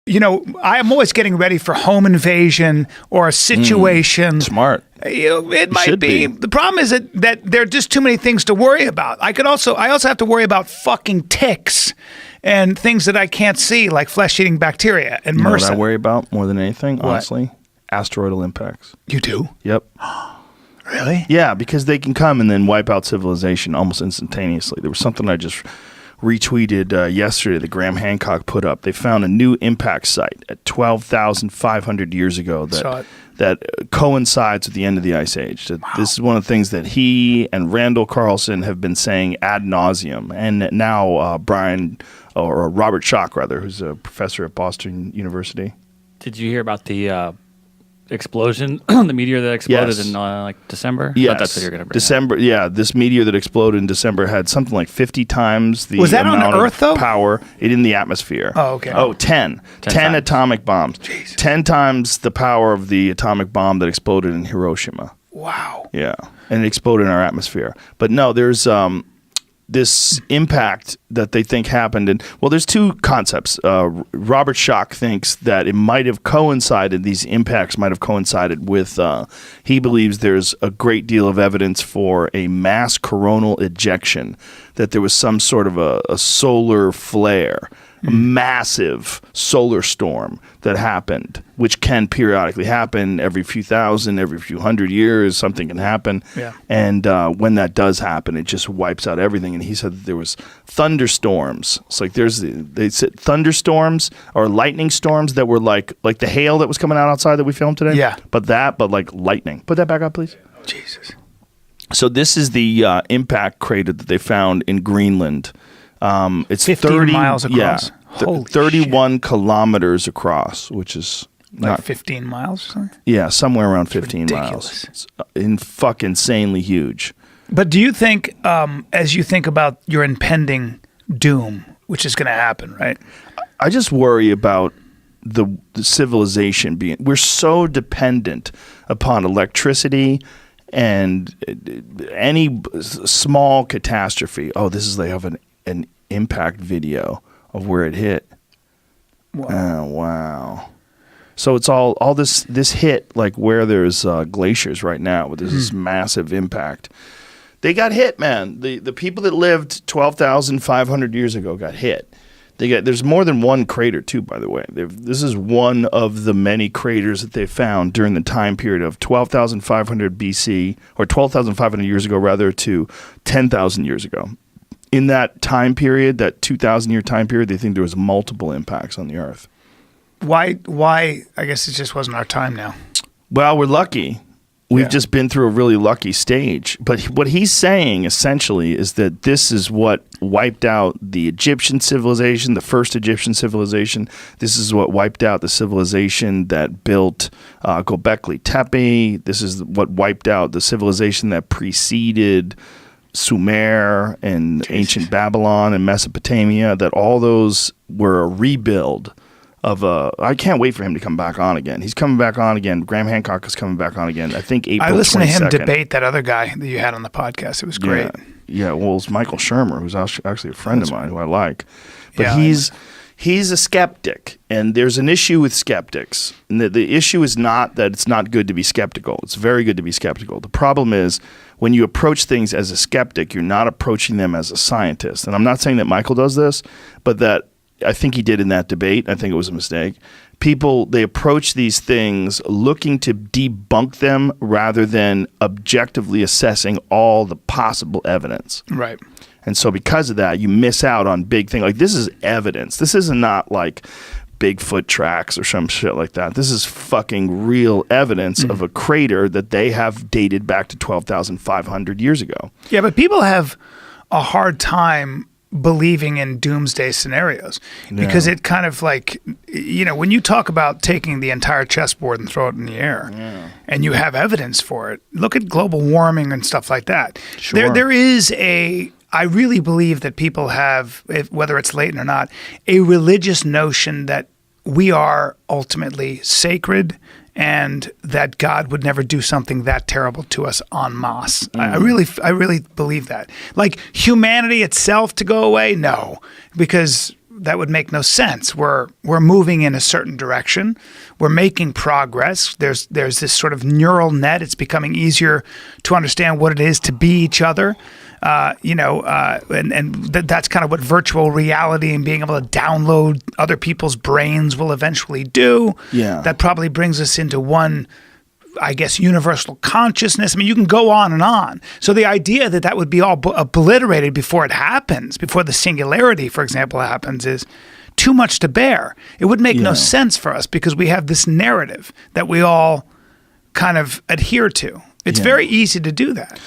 I'm always getting ready for home invasion or a situation. Smart. It might be. The problem is that there are just too many things to worry about. I also have to worry about fucking ticks and things that I can't see, like flesh-eating bacteria and MRSA. You know what I worry about more than anything, honestly? Asteroidal impacts. You do? Yep. Really? Yeah, because they can come and then wipe out civilization almost instantaneously. There was something I just retweeted yesterday that Graham Hancock put up. They found a new impact site at 12,500 years ago that coincides with the end of the Ice Age. Wow. This is one of the things that he and Randall Carlson have been saying ad nauseum. And now Robert Schoch, rather, who's a professor at Boston University. Did you hear about the explosion, the meteor that exploded in December? Yes. That's what you're going to bring December. up. Yeah, this meteor that exploded in December had something like 50 times the Was that amount on Earth, of though? power in the atmosphere. Oh, okay. 10 times. atomic bombs. Jesus. 10 times the power of the atomic bomb that exploded in Hiroshima. Wow. Yeah, and it exploded in our atmosphere. But no, there's this impact that they think happened. And well, there's two concepts. Robert Schoch thinks that it might have coincided, these impacts might have coincided with, he believes there's a great deal of evidence for a mass coronal ejection, that there was some sort of a solar flare, a massive solar storm that happened, which can periodically happen every few thousand, every few hundred years, something can happen. Yeah. And when that does happen, it just wipes out everything. And he said that there was thunderstorms. It's like they said thunderstorms or lightning storms that were like the hail that was coming out outside that we filmed today. Yeah. But like lightning. Put that back up, please. Jesus. So this is the impact crater that they found in Greenland. It's 15 30 miles across. Yeah, Holy 31 kilometers across, which is like 15 miles or something? Yeah, somewhere around 15 ridiculous. miles. It's fucking insanely huge. But do you think, as you think about your impending doom, which is going to happen, right? I just worry about the civilization being. We're so dependent upon electricity and any small catastrophe. Oh, they have an impact video of where it hit. Wow. Oh, wow. So it's all this hit like where there's glaciers right now, where there's this massive impact. They got hit, man. The people that lived 12,500 years ago got hit. There's more than one crater too, by the way. This is one of the many craters that they found during the time period of 12,500 BC, or 12,500 years ago rather, to 10,000 years ago. In that time period, that 2,000-year time period, they think there was multiple impacts on the Earth. Why? I guess it just wasn't our time now. Well, we're lucky. We've just been through a really lucky stage. But what he's saying, essentially, is that this is what wiped out the Egyptian civilization, the first Egyptian civilization. This is what wiped out the civilization that built Göbekli Tepe. This is what wiped out the civilization that preceded Sumer and ancient Babylon and Mesopotamia, that all those were a rebuild of I can't wait for him to come back on again. He's coming back on again. Graham Hancock is coming back on again. I think April 22nd. I listened to him debate that other guy that you had on the podcast. It was great. Yeah, well, it's Michael Shermer, who's actually a friend of mine who I like. But Yeah, he's a skeptic, and there's an issue with skeptics. And the issue is not that it's not good to be skeptical. It's very good to be skeptical. The problem is when you approach things as a skeptic, you're not approaching them as a scientist. And I'm not saying that Michael does this, but that I think he did in that debate. I think it was a mistake. People, they approach these things looking to debunk them rather than objectively assessing all the possible evidence. Right. And so because of that, you miss out on big things. Like, this is evidence. This is not like Bigfoot tracks or some shit like that. This is fucking real evidence of a crater that they have dated back to 12,500 years ago. Yeah, but people have a hard time believing in doomsday scenarios because it kind of like, when you talk about taking the entire chessboard and throw it in the air and you have evidence for it, look at global warming and stuff like that. Sure. There is I really believe that people have, whether it's latent or not, a religious notion that we are ultimately sacred and that God would never do something that terrible to us en masse. I really believe that. Like humanity itself to go away, no, because that would make no sense. We're moving in a certain direction. We're making progress. There's this sort of neural net. It's becoming easier to understand what it is to be each other. That's kind of what virtual reality and being able to download other people's brains will eventually do. Yeah. That probably brings us into one, I guess, universal consciousness. I mean, you can go on and on. So the idea that would be all obliterated before it happens, before the singularity, for example, happens, is too much to bear. It would make no sense for us because we have this narrative that we all kind of adhere to. It's very easy to do that.